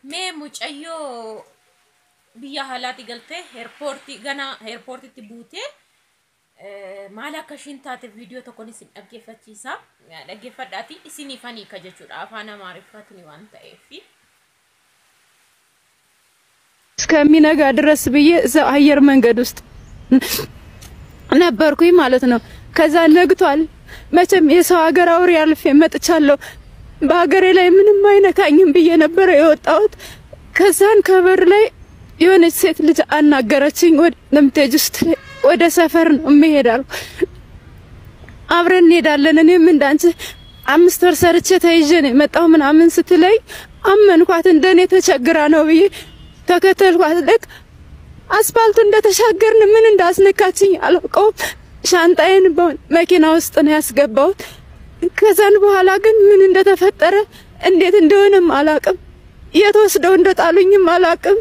mee mucayyoo biyya halaati galtee eerpoortiitti buutee maal akka ishiin taate viidiyoo tokkoon isin dhaggeeffachiisa. Dhaggeeffadhaati isinii fanii ka jechuudha afaan amaariffaatiin waan ta'eef እስከሚነጋ ድረስ ብዬ እዛ አየር መንገድ ውስጥ ነበርኩኝ ማለት ነው። ከዛ ነግቷል። መቼም የሰው ሀገር አውሬ አልፌ መጥቻለሁ። በሀገሬ ላይ ምንም አይነካኝም ብዬ ነበር የወጣሁት። ከዛን ከበር ላይ የሆነች ሴት ልጅ አናገረችኝ። ወደ ለምቴጅስት ወደ ሰፈር ነው የምሄዳው፣ አብረን እንሄዳለን። እኔም እንዳንቺ 5 ወር ሰርቼ ተይዤ ነው የመጣው ምናምን ስትለኝ አመንኳት። እንደኔ ተቸግራ ነው ብዬ ተከተልኳት። ልክ አስፋልቱ እንደተሻገርን ምን እንዳስነካችኝ አላውቀውም። ሻንጣዬን በመኪና ውስጥ ነው ያስገባሁት። ከዛን በኋላ ግን ምን እንደተፈጠረ እንዴት እንደሆነም አላውቅም። የት ወስደው እንደጣሉኝም አላውቅም።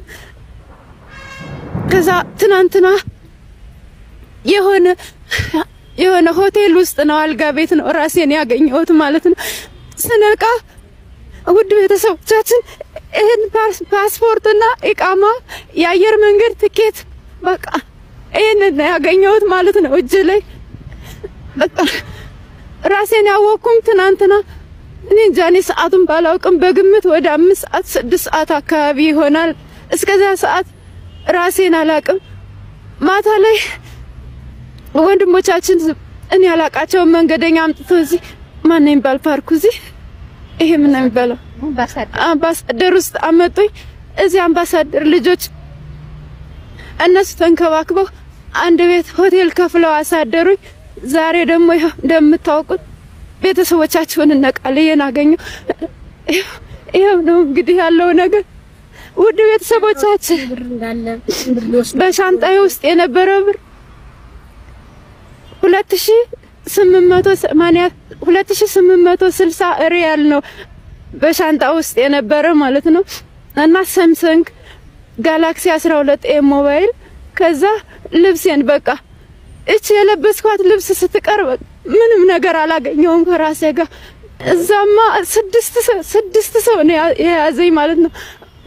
ከዛ ትናንትና የሆነ ሆቴል ውስጥ ነው አልጋ ቤት ነው ራሴን ያገኘሁት ማለት ነው። ስነቃ ውድ ቤተሰቦቻችን ይሄን ፓስፖርትና ኢቃማ የአየር መንገድ ትኬት በቃ ይሄን ያገኘሁት ማለት ነው እጅ ላይ። በቃ ራሴን ያወቅኩም ትናንትና እኔ ጃኒ ሰዓቱን ባላውቅም በግምት ወደ 5 ሰዓት 6 ሰዓት አካባቢ ይሆናል። እስከዛ ሰዓት ራሴን አላውቅም። ማታ ላይ ወንድሞቻችን እኔ ያላቃቸው መንገደኛ አምጥቶ እዚህ ማን የሚባል ፓርክ እዚህ ይሄ ምን ነው የሚባለው አምባሳደር ውስጥ አመጡኝ። እዚህ አምባሳደር ልጆች እነሱ ተንከባክበው አንድ ቤት ሆቴል ከፍለው አሳደሩኝ። ዛሬ ደግሞ እንደምታውቁት ቤተሰቦቻቸውን እነቃለየን አገኘው። ይሄው ነው እንግዲህ ያለው ነገር። ውድ ቤተሰቦቻችን በሻንጣዬ ውስጥ የነበረው ብር 2860 ሪያል ነው በሻንጣ ውስጥ የነበረ ማለት ነው። እና ሳምሰንግ ጋላክሲ 12 ኤ ሞባይል ከዛ ልብሴን በቃ እቺ የለበስኳት ልብስ ስትቀርብ ምንም ነገር አላገኘውም ከራሴ ጋር። እዛማ ስድስት ሰው ነው የያዘኝ ማለት ነው።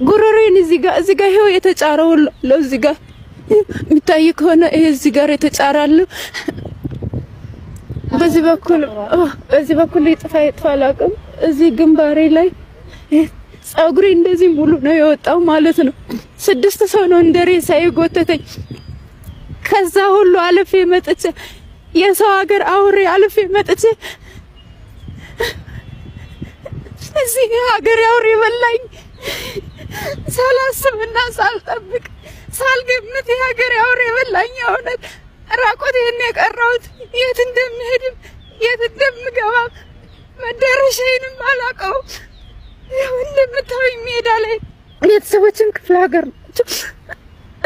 ጉሮሬን እዚህ ጋር ይሄው የተጫረው እዚህ ጋር የሚታይ ከሆነ ይሄ እዚህ ጋር የተጫራለ። በዚህ በኩል ይጥፋ አላውቅም። እዚህ ግንባሬ ላይ ጸጉሬ እንደዚህ ሙሉ ነው የወጣው ማለት ነው። 6 ሰው ነው እንደሬሳ የጎተተኝ። ከዛ ሁሉ አልፌ መጥቼ የሰው ሀገር አውሬ አልፌ መጥቼ እዚህ ሀገር አውሬ በላኝ። ሳላስብና ሳልጠብቅ ሳልገምት ሀገር አውሬ በላኝ። አሁን ራቆቴን የቀረሁት የት እንደምሄድም የት እንደምገባ መዳረሻዬንም አላውቀውም። እንደምታዩኝ ሜዳ ላይ ቤተሰቦችም ክፍለ ሀገር ናቸው።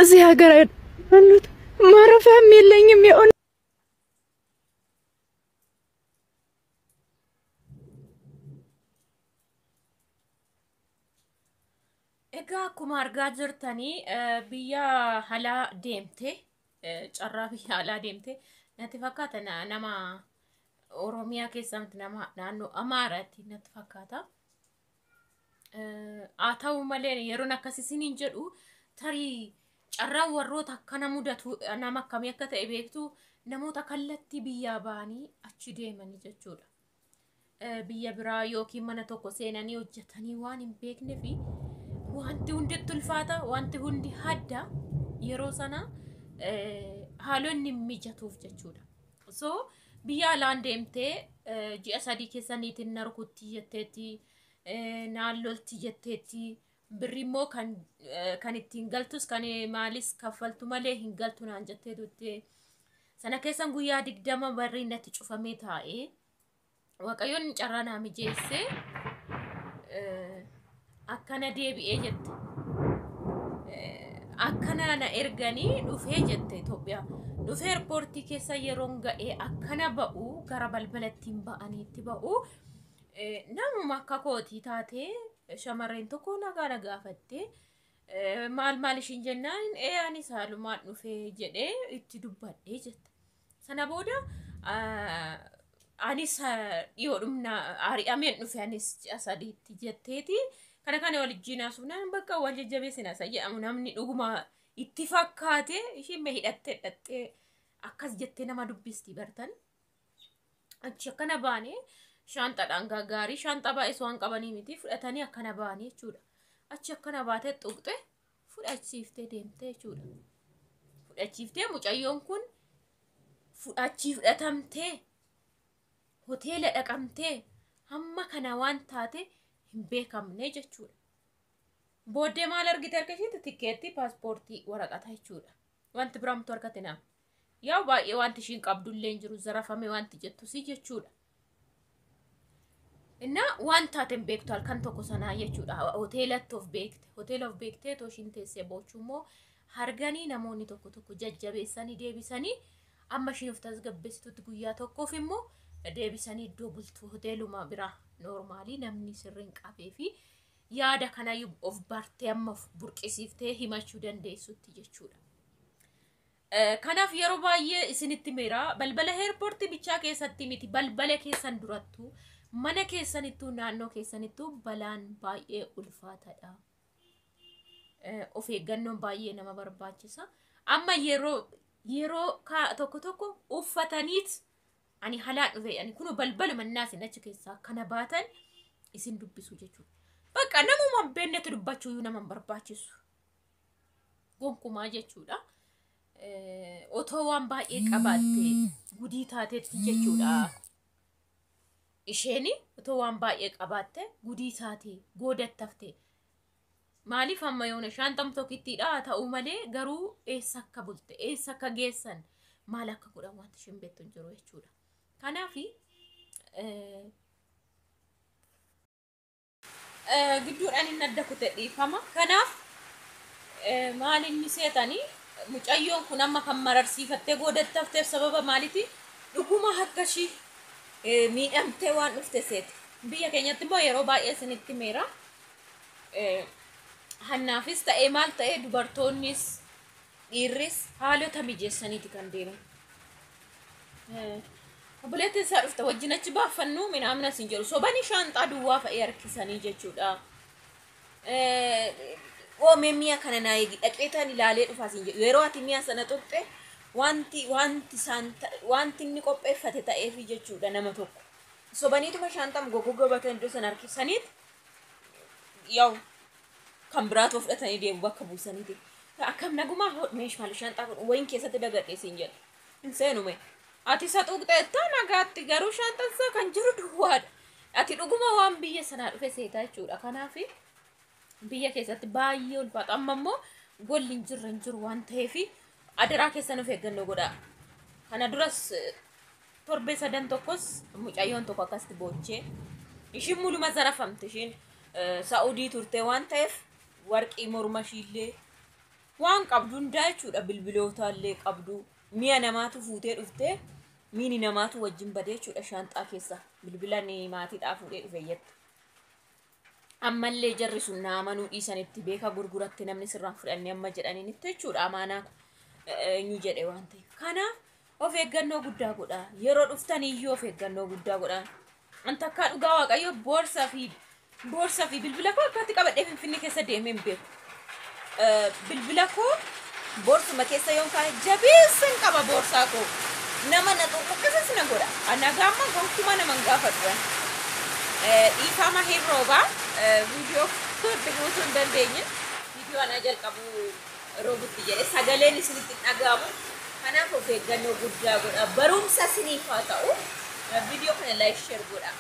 እዚህ ሀገር አይደሉት ማረፊያም የለኝም። እጋ akkuma argaa jirtanii biyya halaa deemte carraa biyya halaa deemte natti fakkaata nama Oromiyaa keessatti nama naannoo Amaaraatti natti fakkaata. haa ta'u malee yeroon akkasii isiniin jedhu tarii carraa warroota akkana mudatu nama akkamii akka ta'e beektu namoota kallattii biyyaa ba'anii achi deemanii jechuudha. Biyya biraa yookiin mana tokko seenanii hojjetanii waan hin beekneefi wanti hundi tulfaata wanti hundi hadda yeroo sana haalonni mijatuuf jechuudha. So biyya alaan deemtee ji'a 3 keessaniitiin narkutti jetteetti naallolti jetteetti birri immoo kan ittiin galtus kan maalis kaffaltu malee hin galtu naan jettee dutte sana keessan guyyaa 20 barri natti cufamee taa'ee Waaqayyoon carraa naa mijeesse akkana deebi'ee jette. Akkana na erganii dhufee jette Itoophiyaa. Dhufee eerpoortii keessa yeroon ga'ee akkana ba'u gara balbalattiin ba'aniitti ba'u namuma akka kootii taatee shamarreen tokko nagaa gaafattee maal ishiin jennaan anis haalumaan dhufee jedhee itti dubbadhee jette. Sana booda anis dhiyoodhumna ari'ameen dhufe anis ji'a 3 jetteeti Kana walijjiinaa suunaan bakka wal jajjabeessina sayyamu namni dhuguma itti fakkaate ishiin mee hidhattee akkas jettee nama dubbisti bartan. Achi akkana baane shaanxadhaan gaggaarii shaanxa baay'ee waan qabanii miti fudhatanii akkana baane jechuudha. Achi akkana baatee xuqxe fudhachiiftee deemtee jechuudha. Fudhachiiftee mucayyoon kun fudhatamtee hoteela dhaqamtee hamma kana waan taate hin beekamne jechuudha. Booddee maal argite harka isheetti tikeetti paaspoortii waraqata jechuudha. Wanti biraamtu harkatti nama. Yaa baay'ee wanti ishiin qabdullee hin jiru zarafame wanti jettu si jechuudha. Inna waan taateen beektu halkan tokko sanaa jechuudha. Hoteelatti of beekte. Hoteela of beektee too ishiin teessee boochuu immoo harganii namoonni tokko jajjabeessanii deebisanii amma ishiin of tasgabbeessitutti guyyaa tokkoof immoo deebisanii iddoo bultuu hoteeluma biraa normaalii namni sirriin qabee fi yaada kana of bartee amma burqisiiftee himachuu dandeessutti jechuudha. Kanaaf yeroo baay'ee isinitti meera balbala airportii bichaa keessatti miti balbala keessan durattu mana keessanittuu naannoo keessanittuu balaan baay'ee ulfaataadha. Of eeggannoon baay'ee nama barbaachisa. Amma yeroo tokko uffataniit ani halaan dhufe ani kun balbala mannaas achi keessaa kana baatan isin dubbisu jechuudha. Bakka namuma beennatu dubbachuu nama barbaachisu. Gonkumaa jechuudha. Otoo waan baay'ee qabaatte gudii taateetti jechuudha. Isheeni otoo waan baay'ee qabaatte gudii taatee goodattafte. Maaliif amma yoona shaantam tokkittiidha ta'uu malee garuu eessa akka bulte eessa akka geessan maal akka godhan wanti isheen beektu hin jiru jechuudha. Kanaafi gidduudhaan inni adda kute dhiifama. Kanaaf maal inni seetanii mucayyoon kun amma kan mararsiifattee goodattafteef sababa maaliiti dhuguma akkashii miidhamtee waan dhufte seeti. Biyya keenyatti immoo yeroo baay'ee isinitti meera. Hannaafis ta'ee maal ta'ee dubartoonnis dhiirris haalota mijeessaniiti kan deeman. Obboleettiin isaa dhufte wajjin achi baaffannu minaamnas hin jiru. Sobanii shaanxaa duwwaa fa'ee harkisanii jechuudha. Oomee mi'a kana naa eegi dhaqeetaan ilaalee dhufaas hin jiru. Yeroo ati mi'a sana tuqxe wanti inni qopheeffate ta'eefi jechuudha nama tokko. Sobaniituma shaanxaa goggoga batan iddoo sana harkisaniit yaa'u kan biraatu fudhatanii deemu bakka buusaniiti. Akkam nagumaa meeshaa shaanxaa kun wayin keessatti dagadhees hin jedhu. Hin seenume. Ati isa tuqxeettaa nagaatti garuu shaanxaan isaa kan jiru duwwaadha. Ati dhuguma waan biyya sanaa dhufe seetaa jechuudha. Kanaafi biyya keessatti baay'ee ulfaata. Amma immoo golli hin jiru waan ta'eef adaraa keessan of eeggannoo godhaa. Kana duras torbee sadan tokkos mucayyoon tokko akkasitti boochee ishiin muluma zarafamte ishiin Saa'udii turte waan ta'eef warqii morma ishiillee waan qabdu hundaa jechuudha. Bilbilootaallee qabdu mi'a namaatu fuutee dhufte miini namaatu wajjin badee jechuudha shaanxaa keessa bilbilanii maatiidhaa fuudhee dhufe jette. Ammallee jarri sun naamanuu dhiisanitti beeka gurguratti namni sirraan fudhannee amma jedhaniinitti jechuudha amaanaa eenyu jedhe waan ta'eef. Kanaaf of eeggannoo guddaa godhaa. Yeroo dhuftaniyyuu of eeggannoo guddaa godhaa. Anta akka dhugaa waaqayyo boorsaa fi bilbila koo akkatti qabadhee Finfinnee keessa deemee hin beeku. Bilbila koo boorsuma keessa yoon kaa'e jabeessan qaba boorsaa koo. Nama na xuqqisas na godha. Anagaama gonkuma nama hin gaafadhu. Dhiifama hin roobaa. Viidiyoo guutuu hin dandeenye. Viidiyoo ana jalqabu roobutti jedhe sagaleen isinitti dhaga'amu. Kanaaf of eeggannoo guddaa godha. Barumsa isiniif haa ta'u. Viidiyoo kana like share godha.